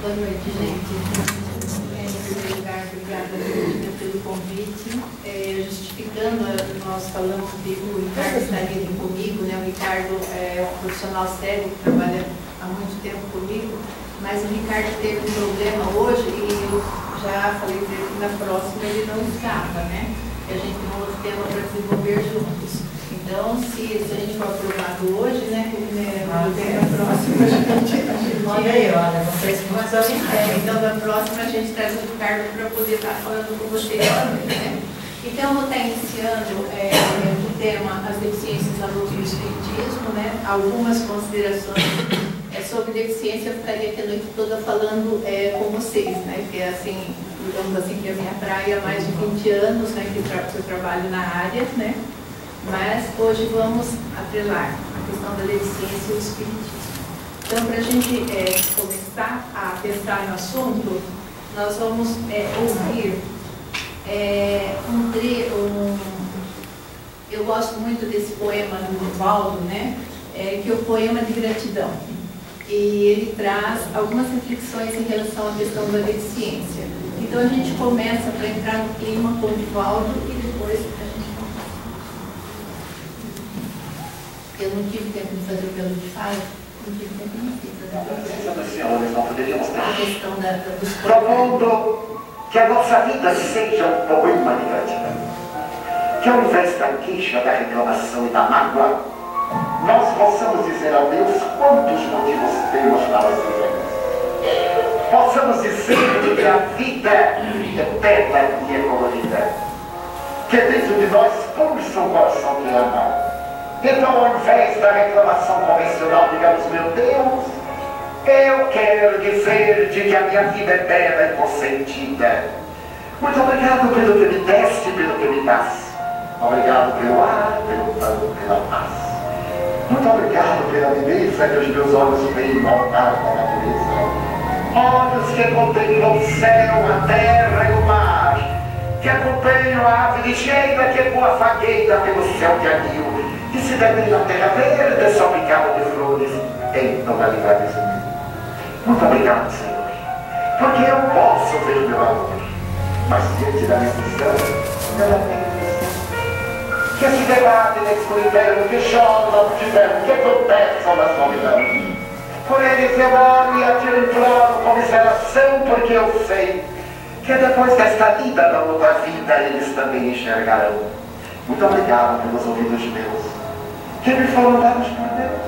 Boa noite, gente. Em primeiro lugar, obrigada pelo convite. Justificando, nós falamos que o Ricardo estaria aqui comigo, né? O Ricardo é um profissional sério que trabalha há muito tempo comigo, mas o Ricardo teve um problema hoje e eu já falei para ele que na próxima ele não estava, né? E a gente tem um outro tema para desenvolver juntos. Então, se a gente for aprovado hoje, né, na próxima a gente olha aí, olha, vocês começam então, na próxima a gente traz o Ricardo para poder estar falando com vocês também, né? Então, eu vou estar iniciando o tema As Deficiências à Luz do Espiritismo, né? Algumas considerações sobre deficiência, eu ficaria aqui a noite toda falando com vocês, né? Que é assim, digamos assim, que é a minha praia há mais de 20 anos, né? Que eu trabalho na área, né? Mas hoje vamos atrelar a questão da deficiência e o espiritismo. Então, para a gente começar a pensar no assunto, nós vamos ouvir eu gosto muito desse poema do Divaldo, né? Que é o poema de gratidão. E ele traz algumas reflexões em relação à questão da deficiência. Então, a gente começa para entrar no clima com o Divaldo e depois eu não tive tempo de fazer o pelo de fala, não tive tempo de fazer não poderíamos ter. a questão dos propondo que a nossa vida seja um poema de gratidão. Que ao invés da queixa, da reclamação e da mágoa, nós possamos dizer a Deus quantos motivos temos para viver. Possamos dizer que a vida é bela e é colorida. Que dentro de nós pulsa um coração que ama. Então, ao invés da reclamação convencional, digamos, meu Deus, eu quero dizer de que a minha vida é bela e consentida. Muito obrigado pelo que me deste e pelo que me das. Obrigado pelo ar, pelo pão, pela paz. Muito obrigado pela beleza que os meus olhos veem notar na natureza. Olhos que contemplam o céu, a terra e o mar, que acompanham a ave ligeira que voa fagueira pelo céu de anil, que se detém na terra verde, salpicada de flores, em tonalidades humildes. Muito obrigado, Senhor, porque eu posso ver o meu amor, mas diante da minha missão, eu não tenho missão. Que se debate na escuridão, que choram na multidão, que tropeçam na solidão. Por eles eu oro e atiro em plano com miseração, porque eu sei que depois desta lida da outra vida, eles também enxergarão. Muito obrigado pelos ouvidos meus, que me foram dados por Deus,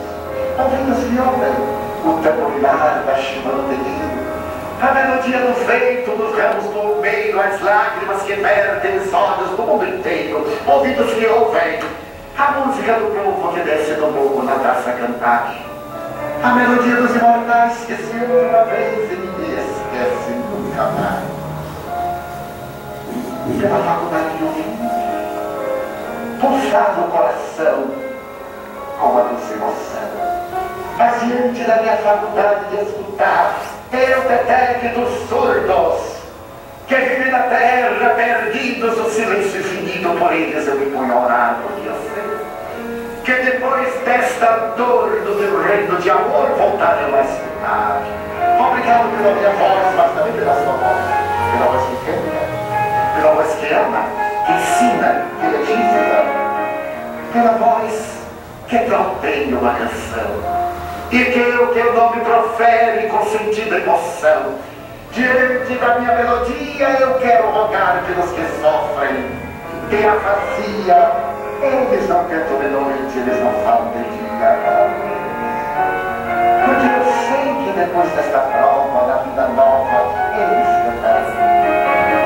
ouvidos que ouvem o tamborilar da chuva no terreno, a melodia do vento, dos ramos do almeiro, as lágrimas que vertem os olhos do mundo inteiro, ouvidos que ouvem a música do povo que desce do morro na taça cantar, a melodia dos imortais que se ouve uma vez e ninguém esquece nunca mais. Pela faculdade de ouvir, pulsar no coração com a doce emoção. Mas diante da minha faculdade de escutar, eu detecto os surdos que vivem na terra perdidos no silêncio infinito. Por eles eu me ponho a orar, porque eu sei que depois desta dor do meu reino de amor voltarei a escutar. Obrigado pela minha voz, mas também pela sua voz, pela voz que canta, pela voz que ama, que ensina, que legisla, pela voz que tropeia uma canção. E que o teu nome profere com sentido e emoção. Diante da minha melodia eu quero rogar pelos que sofrem de afasia. Eles não cantam de noite, eles não falam de dia. Porque eu sei que depois desta prova, da vida nova, eles cantarão.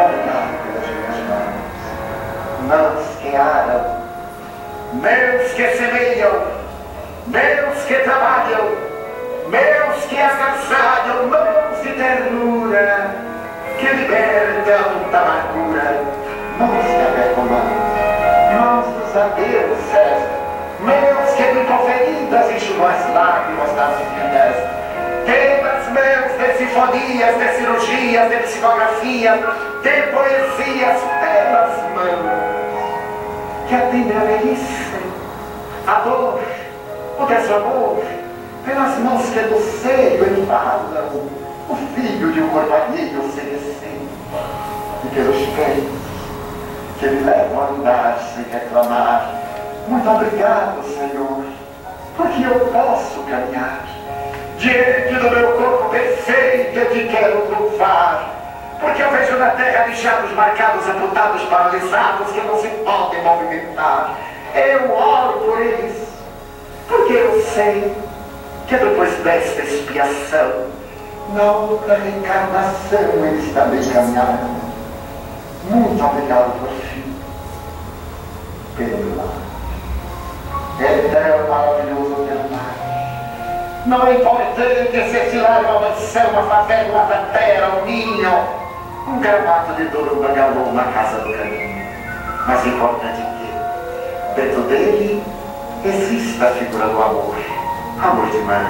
Obrigado pelas minhas mãos. Mãos que aram, mãos que semeiam, meus que trabalham, meus que agasalham, mãos de ternura, que libertam da amargura, mãos que apertam mãos dos adeus, mãos que brincam feridas, enxugam as lágrimas das vidas, temas mãos de sinfonias, de cirurgias, de psicografias, de poesias, pelas mãos que atendem a velhice, a dor, o desamor, pelas mãos que do seio embalam, o filho de um corvalheiro oferecendo, e pelos pés que me levam a andar sem reclamar. Muito obrigado, Senhor, porque eu posso caminhar diante do meu corpo perfeito. Eu te quero louvar, porque eu vejo na terra lixados, marcados, amputados, paralisados, que não se podem movimentar. Eu oro por eles, porque eu sei que depois desta expiação, na outra reencarnação, eles também caminharão. Muito obrigado, por fim, pelo lar. É tão maravilhoso pelo lar. Não é importante se esse lar é uma mansão, uma favela, uma tatera, um ninho, um gramado de dor, um bangalô, uma casa do caminho. Mas é importante que dentro dele exista a figura do amor. Amor de mãe,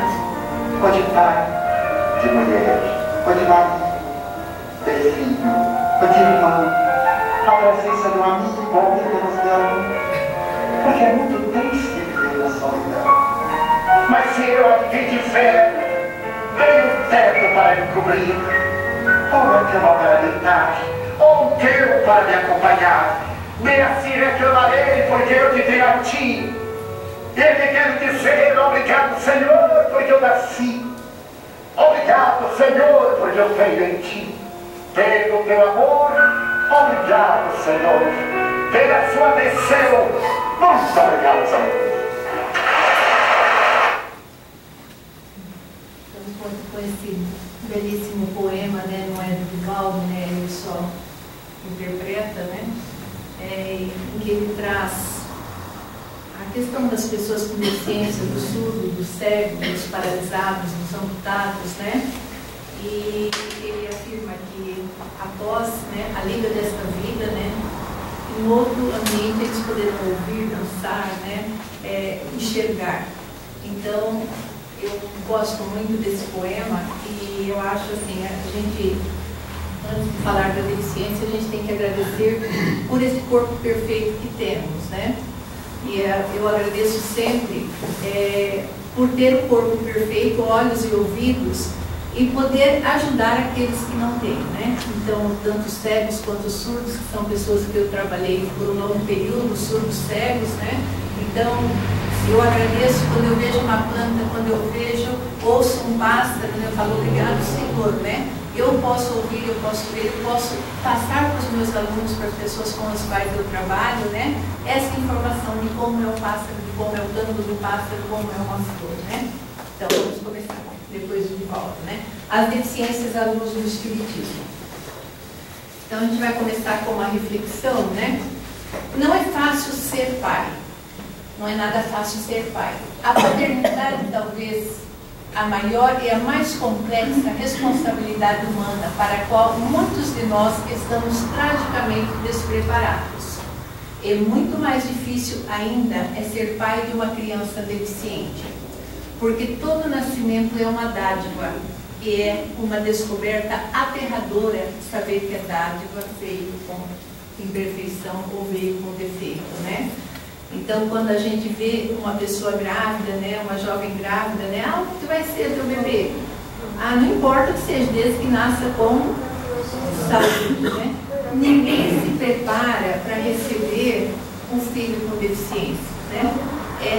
ou de pai, de mulher, ou de marido, de filho, ou de irmão. A presença de um amigo ou amiga nos dá, porque é muito triste viver na solidão. Mas se eu aqui tiver bem o teto para me cobrir, ou uma cama para deitar, ou um teu para me acompanhar, bem assim reclamarei, porque eu te tenho a ti. E eu te quero dizer obrigado, Senhor, porque eu nasci. Obrigado, Senhor, porque eu tenho em ti. Pelo teu amor, obrigado, Senhor, pela sua atenção. Muito obrigado, Senhor. Com esse belíssimo poema, né, não é do Vivaldi, né, ele só interpreta, né, em que ele traz a questão das pessoas com deficiência, do surdo, do cego, dos paralisados, dos amputados, né, e ele afirma que após, né, a lida desta vida, né, em outro ambiente eles poderão ouvir, dançar, né, enxergar. Então, eu gosto muito desse poema e eu acho assim, a gente, antes de falar da deficiência, a gente tem que agradecer por esse corpo perfeito que temos, né? E eu agradeço sempre por ter o corpo perfeito, olhos e ouvidos, e poder ajudar aqueles que não têm, né? Então, tanto os cegos quanto os surdos, que são pessoas que eu trabalhei por um longo período, surdos cegos, né? Então, eu agradeço quando eu vejo uma planta, quando eu vejo, ouço um pássaro, né? Eu falo, obrigado, Senhor, né? Eu posso ouvir, eu posso ver, eu posso passar para os meus alunos, para as pessoas com as quais eu trabalho, né? Essa informação de como é o pássaro, de como é o canto do pássaro, como é uma flor, né? Então, vamos começar depois de volta, né? As deficiências à luz do Espiritismo. Então, a gente vai começar com uma reflexão, né? Não é fácil ser pai. Não é nada fácil ser pai. A paternidade, talvez, a maior e a mais complexa responsabilidade humana para a qual muitos de nós estamos tragicamente despreparados. E muito mais difícil ainda é ser pai de uma criança deficiente, porque todo nascimento é uma dádiva e é uma descoberta aterradora saber que a dádiva veio com imperfeição ou veio com defeito, né? Então, quando a gente vê uma pessoa grávida, né, uma jovem grávida, né, o que vai ser teu bebê? Não importa o que seja, desde que nasça com saúde, né? Ninguém se prepara para receber um filho com deficiência, né?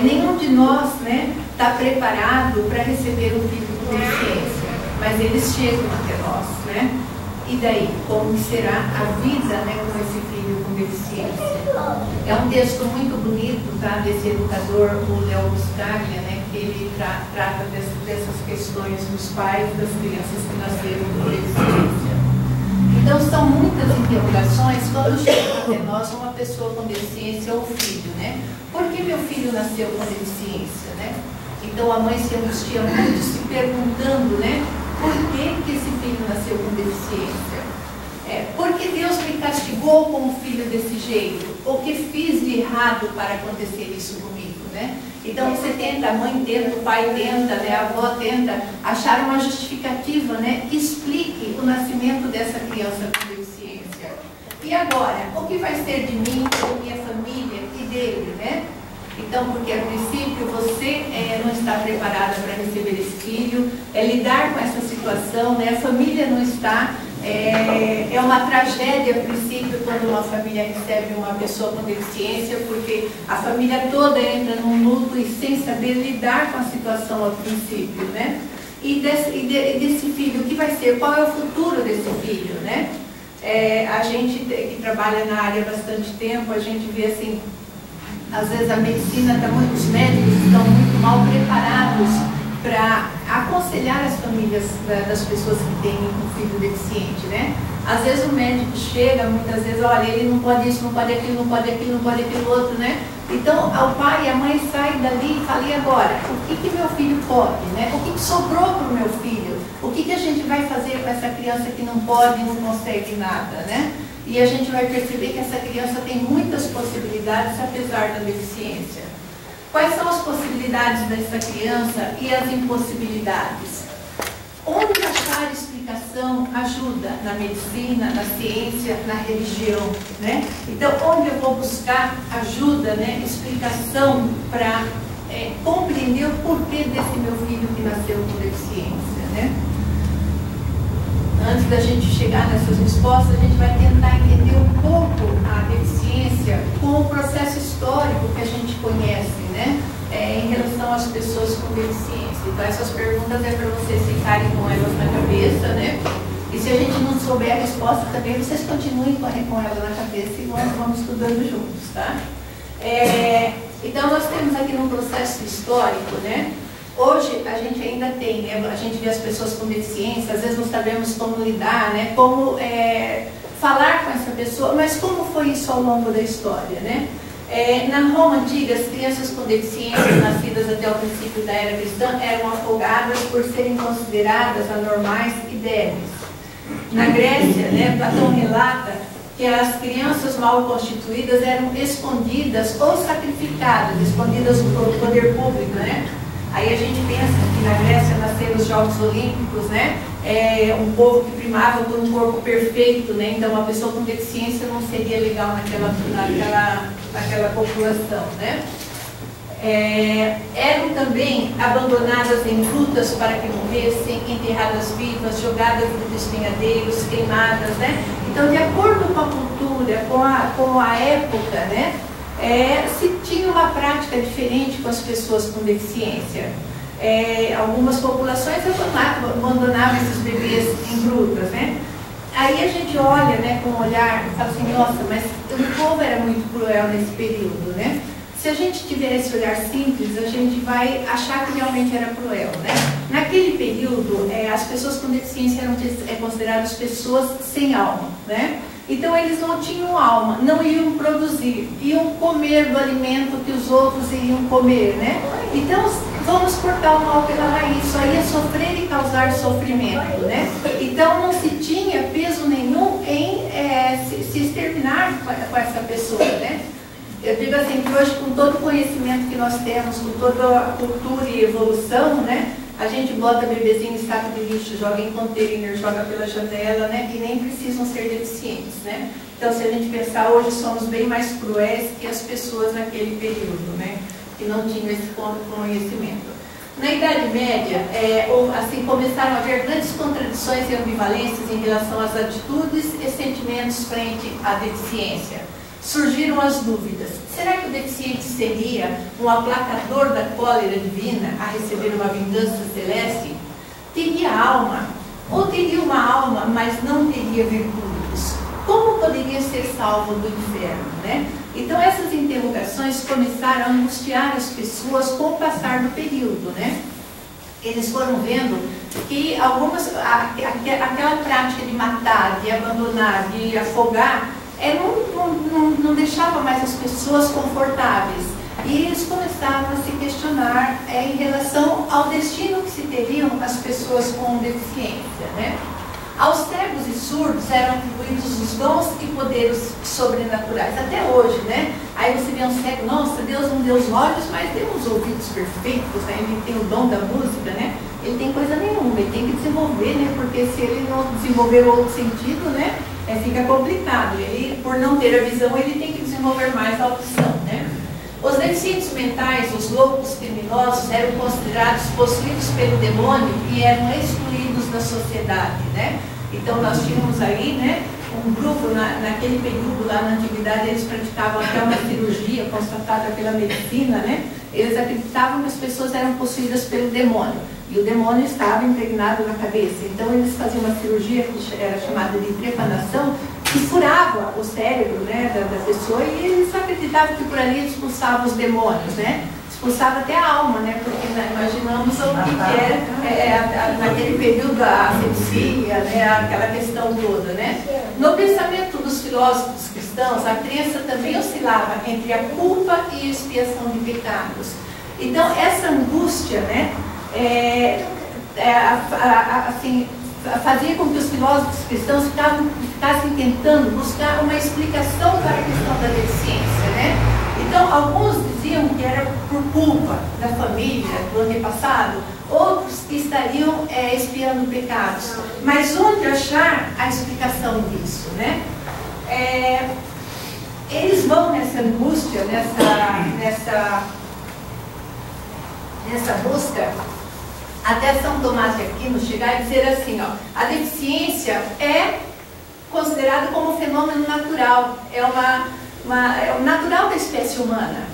Nenhum de nós, né, está preparado para receber um filho com deficiência, mas eles chegam até nós, né? E daí, como será a vida, né, com esse filho com deficiência? É um texto muito bonito, tá, desse educador, o Léo Buscaglia, né, que ele trata dessas questões dos pais das crianças que nasceram com deficiência. Então, são muitas interrogações quando chega até nós uma pessoa com deficiência ou filho, né? Por que meu filho nasceu com deficiência, né? Então, a mãe se angustia muito, se perguntando, né? Por que esse filho nasceu com deficiência? Por que Deus me castigou com um filho desse jeito? O que fiz de errado para acontecer isso comigo, né? Então você tenta, a mãe tenta, o pai tenta, né? A avó tenta achar uma justificativa, né? Que explique o nascimento dessa criança com deficiência. E agora, o que vai ser de mim, da minha família e dele, né? Então, porque a princípio você não está preparada para receber esse filho, lidar com essa situação, né? A família não está, é uma tragédia a princípio quando uma família recebe uma pessoa com deficiência, porque a família toda entra num núcleo e sem saber lidar com a situação a princípio, né? E desse filho, o que vai ser? Qual é o futuro desse filho, né? A gente que trabalha na área há bastante tempo, a gente vê assim, às vezes a medicina, os médicos estão muito mal preparados para aconselhar as famílias das pessoas que têm um filho deficiente, né? Às vezes o médico chega, muitas vezes, olha, ele não pode isso, não pode aquilo, não pode aquilo, não pode aquilo outro, né? Então, o pai e a mãe saem dali e falam, e agora? O que meu filho pode, né? O que sobrou para o meu filho? O que a gente vai fazer com essa criança que não pode, não consegue nada, né? E a gente vai perceber que essa criança tem muitas possibilidades, apesar da deficiência. Quais são as possibilidades dessa criança e as impossibilidades? Onde achar explicação ajuda? Na medicina, na ciência, na religião, né? Então, onde eu vou buscar ajuda, né? Explicação para compreender o porquê desse meu filho que nasceu com deficiência, né? Antes da gente chegar nessas respostas, a gente vai tentar entender um pouco a deficiência com o processo histórico que a gente conhece, né? Em relação às pessoas com deficiência. Então, essas perguntas é para vocês ficarem com elas na cabeça, né? E se a gente não souber a resposta também, vocês continuem com ela na cabeça e nós vamos estudando juntos, tá? Então, nós temos aqui no processo histórico, né? Hoje, a gente ainda tem, né? A gente vê as pessoas com deficiência, às vezes não sabemos como lidar, né? Como falar com essa pessoa, mas como foi isso ao longo da história, né? Na Roma antiga, as crianças com deficiência nascidas até o princípio da era cristã eram afogadas por serem consideradas anormais e débeis. Na Grécia, né, Platão relata que as crianças mal constituídas eram escondidas ou sacrificadas, escondidas pelo poder público, né? Aí a gente pensa que na Grécia nasceram os Jogos Olímpicos, né? Um povo que primava por um corpo perfeito, né? Então uma pessoa com deficiência não seria legal naquela população, né? Eram também abandonadas em grutas para que morressem, enterradas vivas, jogadas nos despenhadeiros, queimadas, né? Então, de acordo com a cultura, com a época, né? Se tinha uma prática diferente com as pessoas com deficiência. Algumas populações abandonavam esses bebês em grutas, né? Aí a gente olha, né, com um olhar e fala assim, nossa, mas o povo era muito cruel nesse período, né? Se a gente tiver esse olhar simples, a gente vai achar que realmente era cruel, né? Naquele período, as pessoas com deficiência eram consideradas pessoas sem alma, né? Então eles não tinham alma, não iam produzir, iam comer do alimento que os outros iriam comer, né? Então vamos cortar o mal pela raiz, só ia sofrer e causar sofrimento, né? Então não se tinha peso nenhum em se exterminar com essa pessoa, né? Eu digo assim, que hoje com todo o conhecimento que nós temos, com toda a cultura e evolução, né? A gente bota bebezinho em saco de lixo, joga em container, joga pela janela, né? Que nem precisam ser deficientes, né? Então, se a gente pensar, hoje somos bem mais cruéis que as pessoas naquele período, né? Que não tinham esse conhecimento. Na Idade Média, assim, começaram a haver grandes contradições e ambivalências em relação às atitudes e sentimentos frente à deficiência. Surgiram as dúvidas. Será que o deficiente seria um aplacador da cólera divina a receber uma vingança celeste? Teria alma? Ou teria uma alma, mas não teria virtudes? Como poderia ser salvo do inferno, né? Então essas interrogações começaram a angustiar as pessoas com o passar do período, né? Eles foram vendo que aquela prática de matar, de abandonar, de afogar, não deixava mais as pessoas confortáveis. E eles começaram a se questionar em relação ao destino que se teriam as pessoas com deficiência, né? Aos cegos e surdos eram atribuídos os dons e poderes sobrenaturais, até hoje, né? Aí você vê um cego, nossa, Deus não deu os olhos, mas deu os ouvidos perfeitos, né? Ele tem o dom da música, né? Ele tem coisa nenhuma, ele tem que desenvolver, né? Porque se ele não desenvolver outro sentido, né? Fica complicado. Ele, por não ter a visão, ele tem que desenvolver mais a audição, né? Os deficientes mentais, os loucos criminosos, eram considerados possuídos pelo demônio e eram excluídos da sociedade, né? Então nós tínhamos aí, né, um grupo, naquele período lá na antiguidade, eles praticavam até uma cirurgia constatada pela medicina, né? Eles acreditavam que as pessoas eram possuídas pelo demônio e o demônio estava impregnado na cabeça. Então eles faziam uma cirurgia que era chamada de trepanação, que furava o cérebro, né, da pessoa, e eles acreditavam que por ali expulsavam os demônios, né? Expulsava até a alma, né? Porque imaginamos o que era naquele período a asepsia, né? Aquela questão toda, né? No pensamento dos filósofos cristãos, a crença também oscilava entre a culpa e a expiação de pecados. Então essa angústia, né? Assim, fazia com que os filósofos cristãos ficassem tentando buscar uma explicação para a questão da deficiência, né? Então, alguns diziam que era por culpa da família, do antepassado, outros que estariam expiando pecados. Mas onde achar a explicação disso, né? Eles vão nessa angústia, nessa busca, até São Tomás de Aquino chegar e dizer assim, ó, a deficiência é considerada como um fenômeno natural, é o natural da espécie humana.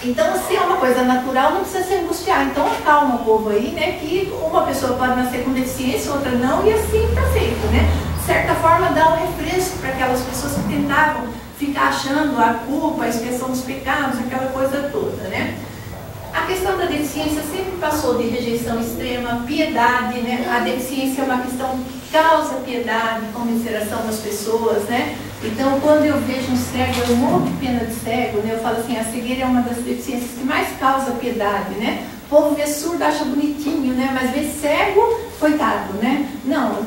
Então, se é uma coisa natural, não precisa se angustiar. Então, acalma o povo aí, né, que uma pessoa pode nascer com deficiência, outra não, e assim está feito, né? De certa forma, dá um refresco para aquelas pessoas que tentavam ficar achando a culpa, a expiação dos pecados, aquela coisa toda, né? A questão da deficiência sempre passou de rejeição extrema, piedade, né? A deficiência é uma questão que causa piedade, comiseração das pessoas, né? Então, quando eu vejo um cego, eu morro de pena de cego, né? Eu falo assim, a cegueira é uma das deficiências que mais causa piedade, né? O povo vê surdo, acha bonitinho, né? Mas vê cego, coitado, né? Não,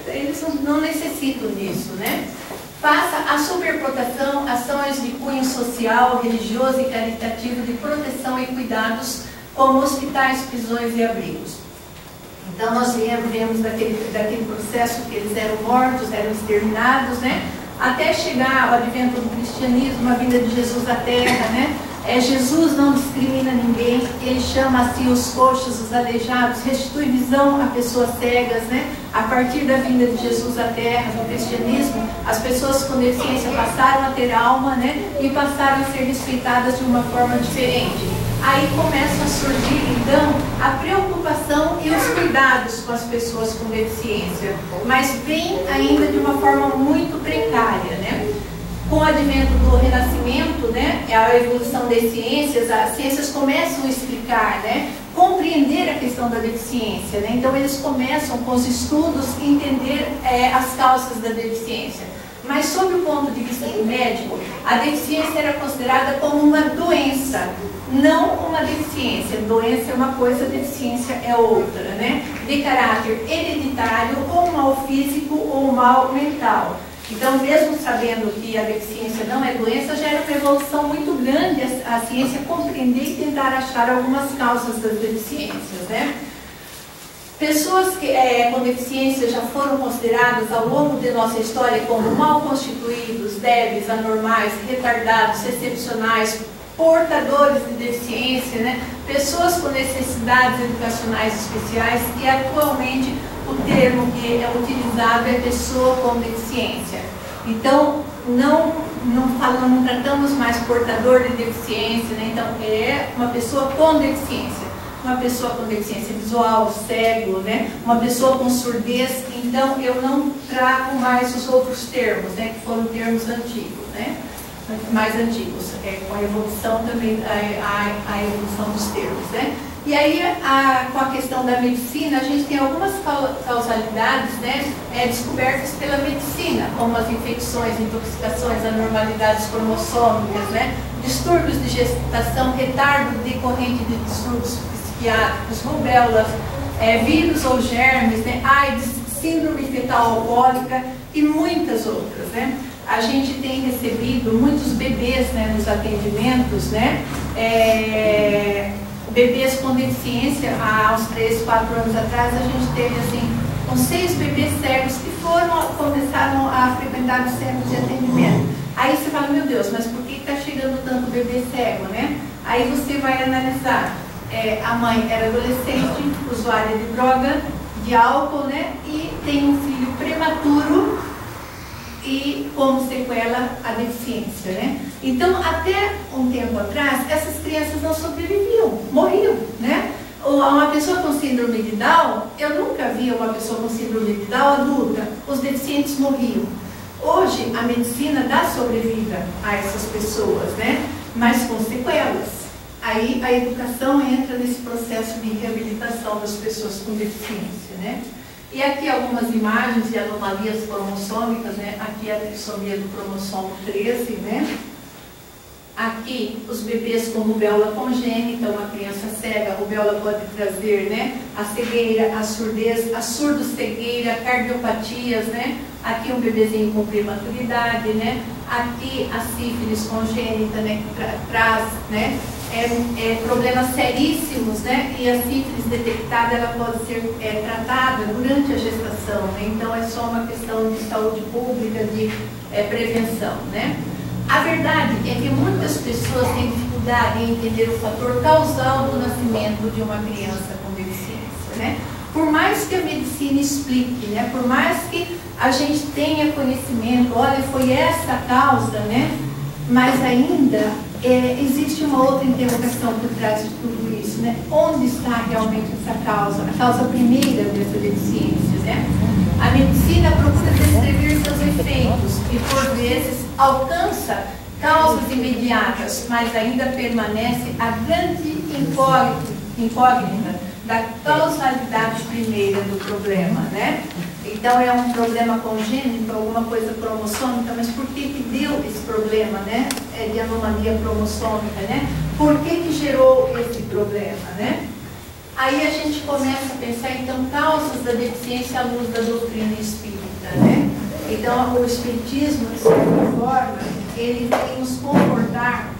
eles não necessitam disso, né? Faça a superproteção, ações de cunho social, religioso e caritativo de proteção e cuidados, como hospitais, prisões e abrigos. Então, nós vemos daquele processo que eles eram mortos, eram exterminados, né? Até chegar ao advento do cristianismo, a vinda de Jesus à Terra, né? Jesus não discrimina ninguém, ele chama assim os coxos, os aleijados, restitui visão a pessoas cegas, né? A partir da vinda de Jesus à Terra, no cristianismo, as pessoas com deficiência passaram a ter alma, né? E passaram a ser respeitadas de uma forma diferente. Aí começam a surgir, então, a preocupação e os cuidados com as pessoas com deficiência, mas vem ainda de uma forma muito precária, né? Com o advento do Renascimento, né, a evolução das ciências, as ciências começam a explicar, né, compreender a questão da deficiência, né? Então eles começam com os estudos a entender as causas da deficiência. Mas sob o ponto de vista médico, a deficiência era considerada como uma doença, não uma deficiência. Doença é uma coisa, deficiência é outra, né? De caráter hereditário, ou mal físico ou mal mental. Então, mesmo sabendo que a deficiência não é doença, já era uma evolução muito grande a ciência compreender e tentar achar algumas causas das deficiências, né? Pessoas com deficiência já foram consideradas ao longo de nossa história como mal constituídos, débeis, anormais, retardados, excepcionais, portadores de deficiência, né? Pessoas com necessidades educacionais especiais, e atualmente o termo que é utilizado é pessoa com deficiência. Então, não tratamos mais portador de deficiência, né? Então, é uma pessoa com deficiência. Uma pessoa com deficiência visual, cego, né? Uma pessoa com surdez. Então, eu não trago mais os outros termos, né? Que foram termos antigos, né? Mais antigos, com a evolução também, a evolução dos termos, né? E aí, com a questão da medicina, a gente tem algumas causalidades, né, descobertas pela medicina, como as infecções, intoxicações, anormalidades cromossômicas, né, distúrbios de gestação, retardo decorrente de distúrbios psiquiátricos, rubéola, vírus ou germes, né, AIDS, síndrome fetal alcoólica e muitas outras, né. A gente tem recebido muitos bebês, né, nos atendimentos, né, bebês com deficiência. Há uns 3, 4 anos atrás, a gente teve assim, uns 6 bebês cegos que começaram a frequentar os centros de atendimento. A Aí você fala, meu Deus, mas por que está chegando tanto bebê cego, né? Aí você vai analisar. A mãe era adolescente, usuária de droga, de álcool, né? E tem um filho prematuro e como sequela a deficiência, né? Então, até um tempo atrás, essas crianças não sobreviviam, morriam, né? Uma pessoa com síndrome de Down, eu nunca vi uma pessoa com síndrome de Down adulta, os deficientes morriam. Hoje, a medicina dá sobrevida a essas pessoas, né? Mas com sequelas. Aí a educação entra nesse processo de reabilitação das pessoas com deficiência, né? E aqui algumas imagens de anomalias cromossômicas, né? Aqui a trissomia do cromossomo 13, né? Aqui os bebês com rubéola congênita, uma criança cega, a rubéola pode trazer, né? A cegueira, a surdez, a surdo-cegueira, cardiopatias, né? Aqui um bebezinho com prematuridade, né? Aqui a sífilis congênita, né? Que traz, né? Problemas seríssimos, né? E a sífilis detectada, ela pode ser tratada durante a gestação, né? Então é só uma questão de saúde pública, de prevenção, né? A verdade é que muitas pessoas têm dificuldade em entender o fator causal do nascimento de uma criança com deficiência, né? Por mais que a medicina explique, né? Por mais que a gente tenha conhecimento, olha, foi essa a causa, né? Mas ainda existe uma outra interrogação por trás de tudo isso, né? Onde está realmente essa causa? A causa primeira dessa deficiência, né? A medicina procura descrever seus efeitos e, por vezes, alcança causas imediatas, mas ainda permanece a grande incógnita da causalidade primeira do problema, né? Então é um problema congênito, alguma coisa cromossômica, mas por que deu esse problema, né? De anomalia cromossômica, né? Por que gerou esse problema, né? Aí a gente começa a pensar, então, causas da deficiência à luz da doutrina espírita, né? Então, o espiritismo, de certa forma, ele vem nos comportar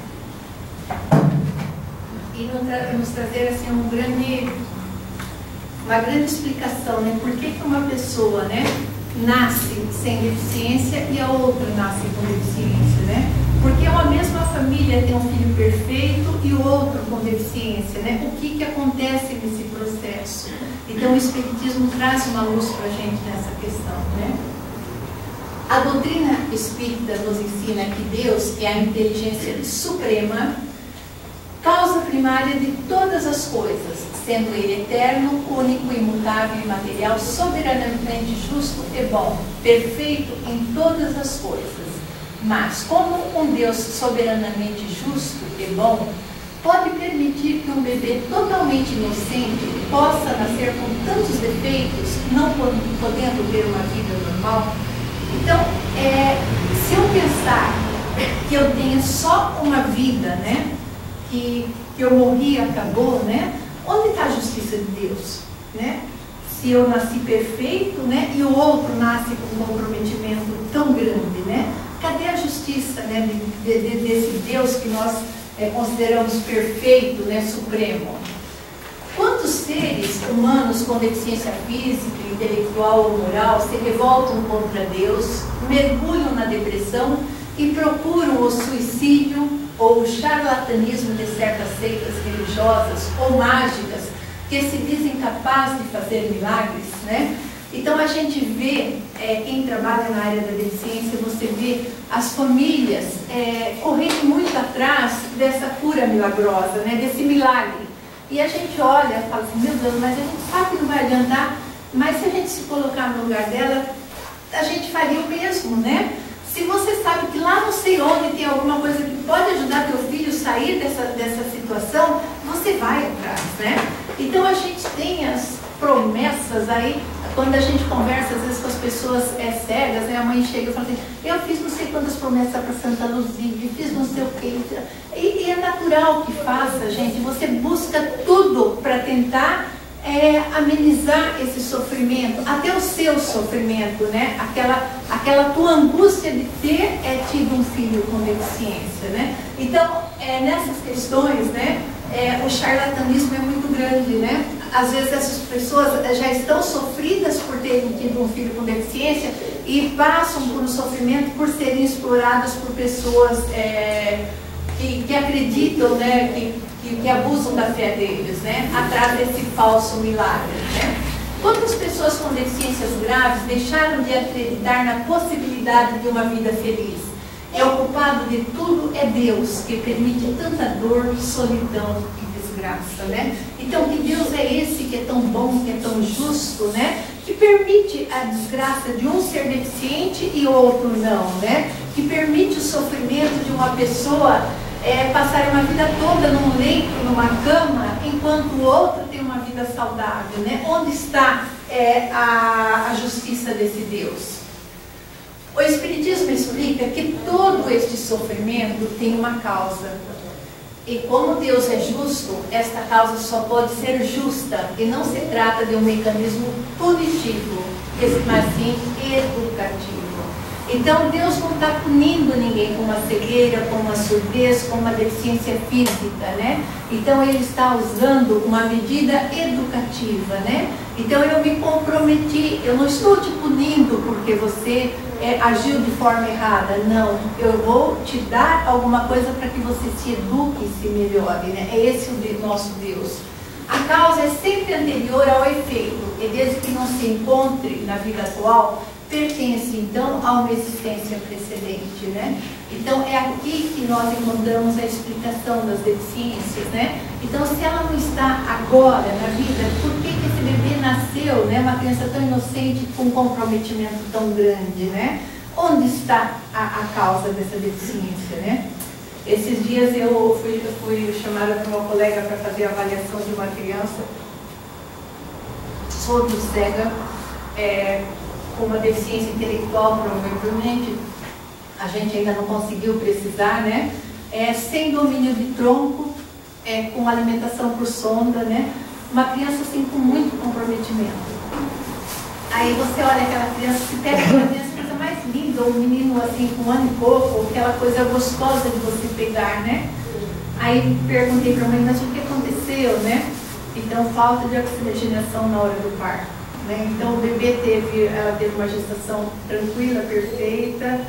e nos trazer, assim, uma grande explicação, né? Por que uma pessoa, né, nasce sem deficiência e a outra nasce com deficiência, né? Porque uma mesma família tem um filho perfeito e o outro com deficiência, né? O que acontece nesse processo? Então o Espiritismo traz uma luz para a gente nessa questão, né? A doutrina espírita nos ensina que Deus é a inteligência suprema, causa primária de todas as coisas, sendo Ele eterno, único, imutável e material, soberanamente justo e bom, perfeito em todas as coisas. Mas, como um Deus soberanamente justo e bom, pode permitir que um bebê totalmente inocente possa nascer com tantos defeitos, não podendo ter uma vida normal? Então, se eu pensar que eu tenho só uma vida, né, que eu morri e acabou, né, onde está a justiça de Deus, né? Se eu nasci perfeito, né, e o outro nasce com um comprometimento tão grande, né? Cadê a justiça, né, desse Deus que nós consideramos perfeito, né, supremo? Quantos seres humanos com deficiência física, intelectual ou moral se revoltam contra Deus, mergulham na depressão e procuram o suicídio ou o charlatanismo de certas seitas religiosas ou mágicas que se dizem capazes de fazer milagres, né? Então a gente vê, quem trabalha na área da deficiência, você vê as famílias correndo muito atrás dessa cura milagrosa, né? Desse milagre. E a gente olha e fala assim, meu Deus, mas a gente sabe que não vai adiantar, mas se a gente se colocar no lugar dela, a gente faria o mesmo, né? Se você sabe que lá não sei onde tem alguma coisa que pode ajudar teu filho a sair dessa situação, você vai atrás, né? Então a gente tem as promessas aí, quando a gente conversa às vezes com as pessoas cegas, né? A mãe chega e fala assim, eu fiz não sei quantas promessas para Santa Luzia, fiz não sei o que, e é natural que faça, gente, você busca tudo para tentar amenizar esse sofrimento, até o seu sofrimento, né? Aquela tua angústia de ter tido um filho com deficiência, né? Então, nessas questões, né? O charlatanismo é muito grande, né? às vezes essas pessoas já estão sofridas por terem tido um filho com deficiência e passam por um sofrimento por serem exploradas por pessoas que acreditam, né, que abusam da fé deles, né, atrás desse falso milagre, né? Quantas pessoas com deficiências graves deixaram de acreditar na possibilidade de uma vida feliz? É o culpado de tudo é Deus, que permite tanta dor, solidão e desgraça, né? Então, que Deus é esse que é tão bom, que é tão justo, né? Que permite a desgraça de um ser deficiente e outro não, né? Que permite o sofrimento de uma pessoa passar uma vida toda num leito, numa cama, enquanto o outro tem uma vida saudável, né? Onde está a justiça desse Deus? O Espiritismo explica que todo este sofrimento tem uma causa. E como Deus é justo, esta causa só pode ser justa e não se trata de um mecanismo punitivo, mas sim educativo. Então Deus não está punindo ninguém com uma cegueira, com uma surdez, com uma deficiência física, né? Então Ele está usando uma medida educativa, né? Então eu me comprometi, eu não estou te punindo porque você agiu de forma errada, não. Eu vou te dar alguma coisa para que você se eduque e se melhore, né? É esse o nosso Deus. A causa é sempre anterior ao efeito, e desde que não se encontre na vida atual, pertence então a uma existência precedente, né? Então é aqui que nós encontramos a explicação das deficiências, né? Então se ela não está agora na vida, por que esse bebê nasceu, né? Uma criança tão inocente com um comprometimento tão grande, né? Onde está a causa dessa deficiência, né? Esses dias eu fui chamada por uma colega para fazer a avaliação de uma criança surdo-cega, com uma deficiência intelectual, provavelmente, a gente ainda não conseguiu precisar, né? Sem domínio de tronco, com alimentação por sonda, né? Uma criança assim com muito comprometimento. Aí você olha aquela criança, se pega uma criança, coisa mais linda, ou um menino assim com 1 ano e pouco, aquela coisa gostosa de você pegar, né? Aí perguntei para a mãe, mas o que aconteceu, né? Então, falta de oxigenação na hora do parto. Né? Então o bebê ela teve uma gestação tranquila, perfeita.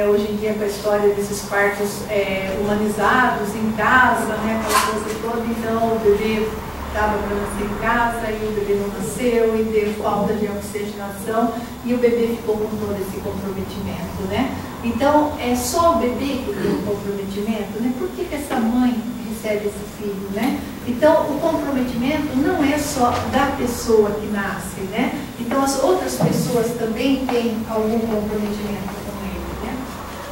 Hoje em dia com a história desses partos humanizados em casa, né? Aquela coisa toda, então o bebê estava para nascer em casa e o bebê não nasceu e deu falta de oxigenação e o bebê ficou com todo esse comprometimento, né? Então é só o bebê que tem um comprometimento, né? Por que essa mãe recebe esse filho, né? Então, o comprometimento não é só da pessoa que nasce, né? Então, as outras pessoas também têm algum comprometimento com ele, né?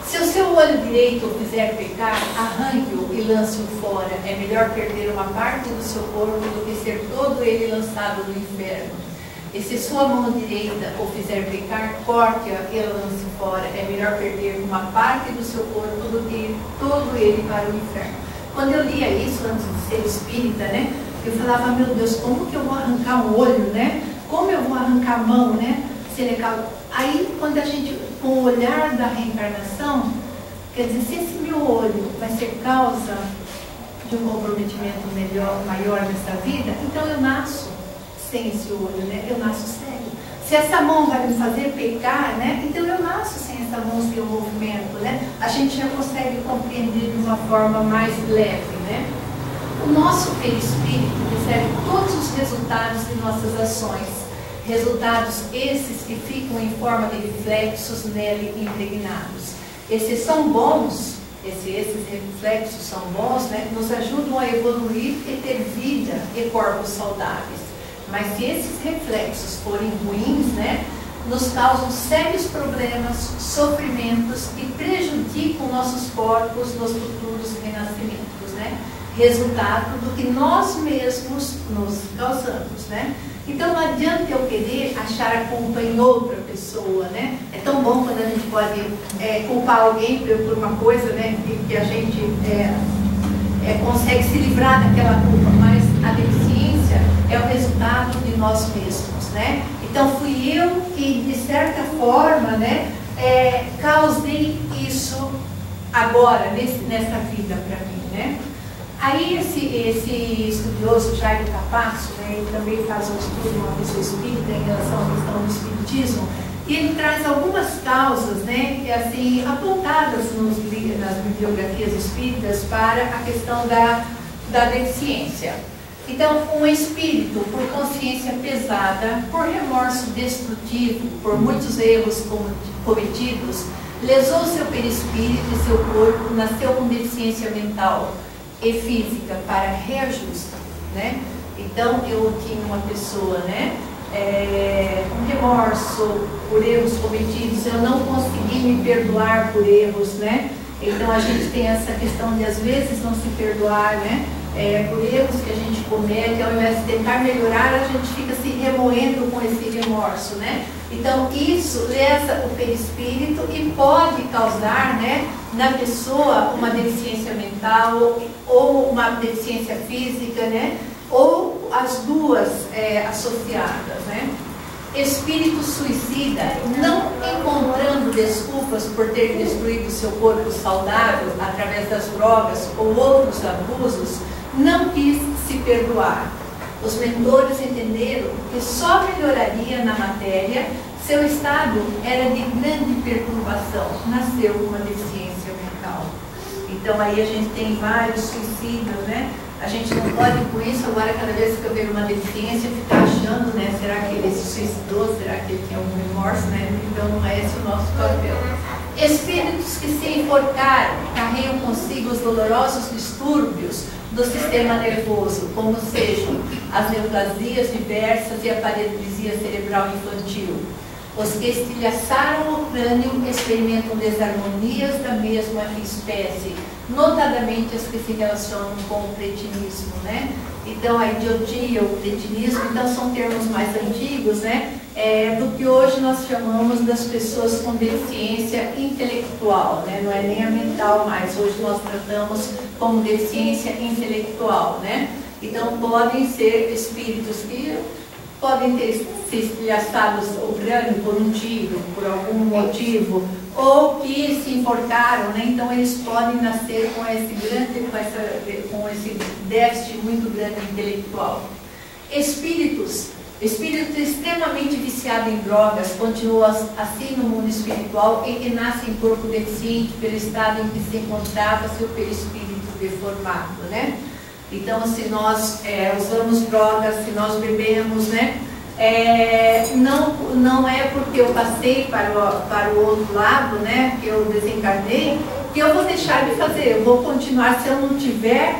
Se o seu olho direito o fizer pecar, arranque-o e lance-o fora. É melhor perder uma parte do seu corpo do que ser todo ele lançado no inferno. E se sua mão direita o fizer pecar, corte-a e lance fora. É melhor perder uma parte do seu corpo do que ir todo ele para o inferno. Quando eu lia isso antes de ser espírita, né, eu falava, meu Deus, como que eu vou arrancar um olho, né? Como eu vou arrancar a mão, né? Aí, quando a gente, com o olhar da reencarnação, quer dizer, se esse meu olho vai ser causa de um comprometimento maior nessa vida, então eu nasço sem esse olho, né? Eu nasço cego. Se essa mão vai me fazer pecar, né? Então eu nasço sem essa mão, sem o movimento, né? A gente já consegue compreender de uma forma mais leve, né? O nosso perispírito recebe todos os resultados de nossas ações. Resultados esses que ficam em forma de reflexos nele impregnados. Esses são bons, esses reflexos são bons, né? Nos ajudam a evoluir e ter vida e corpos saudáveis. Mas se esses reflexos forem ruins, né, nos causam sérios problemas, sofrimentos e prejudicam nossos corpos nos futuros renascimentos, né? Resultado do que nós mesmos nos causamos, né? Então não adianta eu querer achar a culpa em outra pessoa, né? É tão bom quando a gente pode culpar alguém por uma coisa, né, que a gente consegue se livrar daquela culpa, mas a deficiência é o resultado de nós mesmos, né? Então fui eu que, de certa forma, né, causei isso agora, nessa vida para mim, né? Aí esse estudioso, Jairo Capasso, né, ele também faz um estudo, uma pessoa espírita, em relação à questão do espiritismo, e ele traz algumas causas, né, que, assim, apontadas nas bibliografias espíritas para a questão da deficiência. Então, um espírito por consciência pesada, por remorso destrutivo, por muitos erros cometidos, lesou seu perispírito e seu corpo, nasceu com deficiência mental e física para reajuste, né? Então, eu tinha uma pessoa, né, com remorso por erros cometidos, eu não consegui me perdoar por erros, né? Então, a gente tem essa questão de, às vezes, não se perdoar, né? Por erros que a gente comete, ao invés de tentar melhorar, a gente fica se remoendo com esse remorso, né? Então, isso lesa o perispírito e pode causar, né, na pessoa uma deficiência mental ou uma deficiência física, né? Ou as duas associadas, né? Espírito suicida, não encontrando desculpas por ter destruído seu corpo saudável através das drogas ou outros abusos, não quis se perdoar. Os mentores entenderam que só melhoraria na matéria, seu estado era de grande perturbação, nasceu com uma deficiência mental. Então aí a gente tem vários suicidas, né? A gente não pode com isso, agora cada vez que eu vejo uma deficiência, ficar achando, né? Será que ele se suicidou? Será que ele tem algum remorso, né? Então não é esse o nosso papel. Espíritos que se enforcaram, carregam consigo os dolorosos distúrbios do sistema nervoso, como sejam as neoplasias diversas e a paralisia cerebral infantil. Os que estilhaçaram o crânio experimentam desarmonias da mesma espécie, notadamente as que se relacionam com o cretinismo, né? Então, a idiotia, o cretinismo, então são termos mais antigos, né? Do que hoje nós chamamos das pessoas com deficiência intelectual, né? Não é nem a mental mais, hoje nós tratamos como deficiência intelectual, né? Então, podem ser espíritos que podem ter se estilhaçado o crânio por um tiro, por algum motivo, ou que se enforcaram, né? Então eles podem nascer com esse déficit muito grande intelectual. Espíritos extremamente viciados em drogas continuam assim no mundo espiritual e que nascem em corpo deficiente pelo estado em que se encontrava seu perispírito deformado, né? Então, se nós usamos drogas, se nós bebemos, né? Não é porque eu passei para o outro lado, né? Que eu desencarnei, que eu vou deixar de fazer. Eu vou continuar. Se eu não tiver,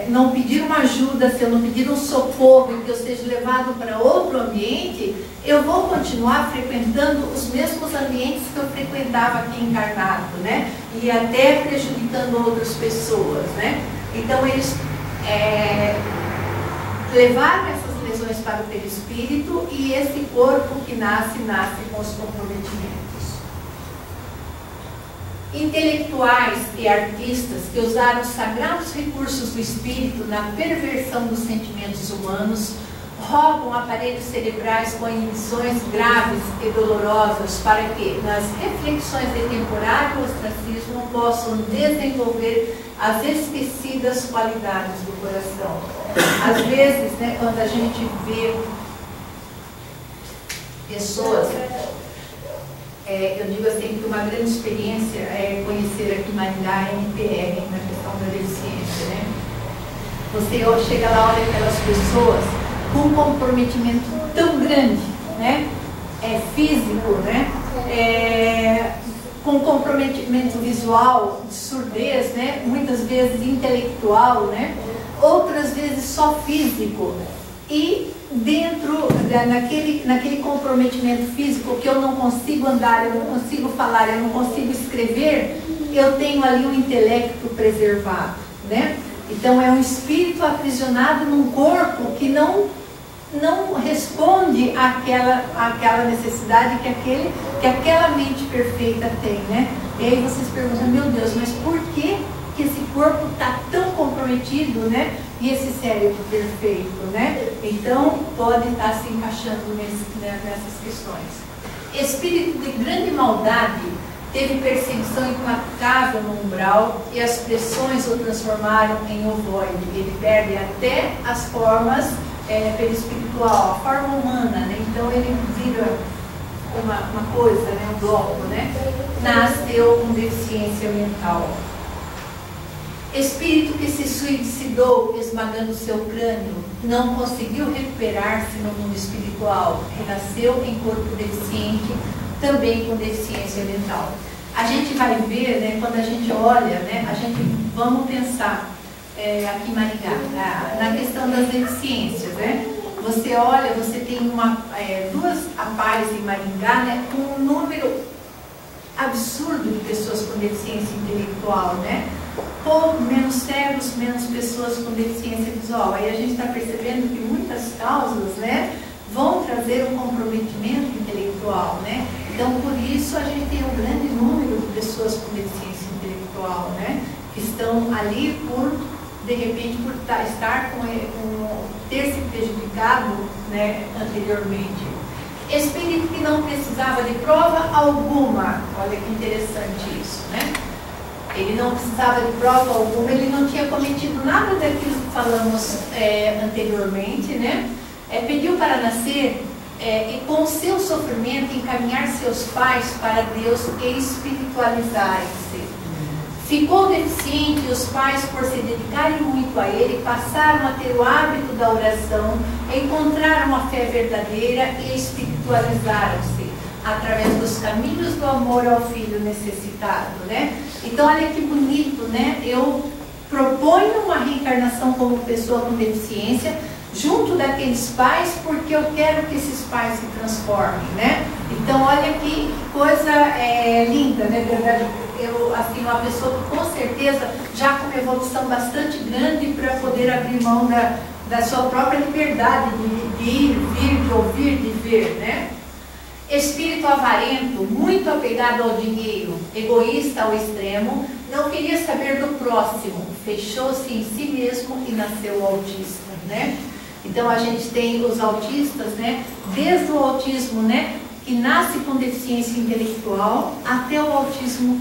não pedir uma ajuda, se eu não pedir um socorro, que eu seja levado para outro ambiente, eu vou continuar frequentando os mesmos ambientes que eu frequentava aqui encarnado, né? E até prejudicando outras pessoas, né? Então, eles levaram essas lesões para o perispírito e esse corpo que nasce com os comprometimentos. Intelectuais e artistas que usaram os sagrados recursos do espírito na perversão dos sentimentos humanos, roubam aparelhos cerebrais com inibições graves e dolorosas para que, nas reflexões de temporário ostracismo, possam desenvolver as esquecidas qualidades do coração. Às vezes, né, quando a gente vê pessoas, eu digo assim que uma grande experiência é conhecer aqui Maringá a NPR, na questão da deficiência, né? Você chega lá, olha aquelas pessoas com um comprometimento tão grande, né? Físico, né? Com comprometimento visual, de surdez, né? Muitas vezes intelectual, né? Outras vezes só físico. E dentro naquele comprometimento físico que eu não consigo andar, eu não consigo falar, eu não consigo escrever, eu tenho ali um intelecto preservado, né? Então é um espírito aprisionado num corpo que não responde àquela necessidade que aquela mente perfeita tem, né? E aí vocês perguntam, meu Deus, mas por que esse corpo está tão comprometido, né? E esse cérebro perfeito, né? Então pode estar se encaixando nessas questões. Espírito de grande maldade teve perseguição implacável no umbral e as pressões o transformaram em ovoide. Ele perde até as formas pelo espiritual, a forma humana, né? Então ele vira uma coisa, né? Um bloco, né? Nasceu com deficiência mental. Espírito que se suicidou esmagando seu crânio, não conseguiu recuperar-se no mundo espiritual, renasceu em corpo deficiente, também com deficiência mental. A gente vai ver, né, quando a gente olha, né, vamos pensar aqui em Maringá, na questão das deficiências, né? Você olha, você tem duas APAES em Maringá, né, com um número absurdo de pessoas com deficiência intelectual, né? Pouco, menos cegos, menos pessoas com deficiência visual. Aí a gente está percebendo que muitas causas, né, vão trazer um comprometimento intelectual, né? Então, por isso, a gente tem um grande número de pessoas com deficiência intelectual, né? Que estão ali por, de repente, por estar ter se prejudicado, né, anteriormente. Espírito que não precisava de prova alguma. Olha que interessante isso, né? Ele não precisava de prova alguma, ele não tinha cometido nada daquilo que falamos anteriormente, né? Pediu para nascer e com seu sofrimento encaminhar seus pais para Deus e espiritualizarem-se. Ficou deficiente e os pais, por se dedicarem muito a ele, passaram a ter o hábito da oração, encontraram a fé verdadeira e espiritualizaram-se através dos caminhos do amor ao filho necessitado, né? Então, olha que bonito, né? Eu proponho uma reencarnação como pessoa com deficiência junto daqueles pais, porque eu quero que esses pais se transformem, né? Então, olha que coisa linda, né? Verdade? Assim, uma pessoa que com certeza já com uma evolução bastante grande para poder abrir mão da sua própria liberdade de ir, vir, de ouvir, de ver, né? Espírito avarento, muito apegado ao dinheiro, egoísta ao extremo, não queria saber do próximo, fechou-se em si mesmo e nasceu autista, né? Então a gente tem os autistas, né? Desde o autismo, né, que nasce com deficiência intelectual, até o autismo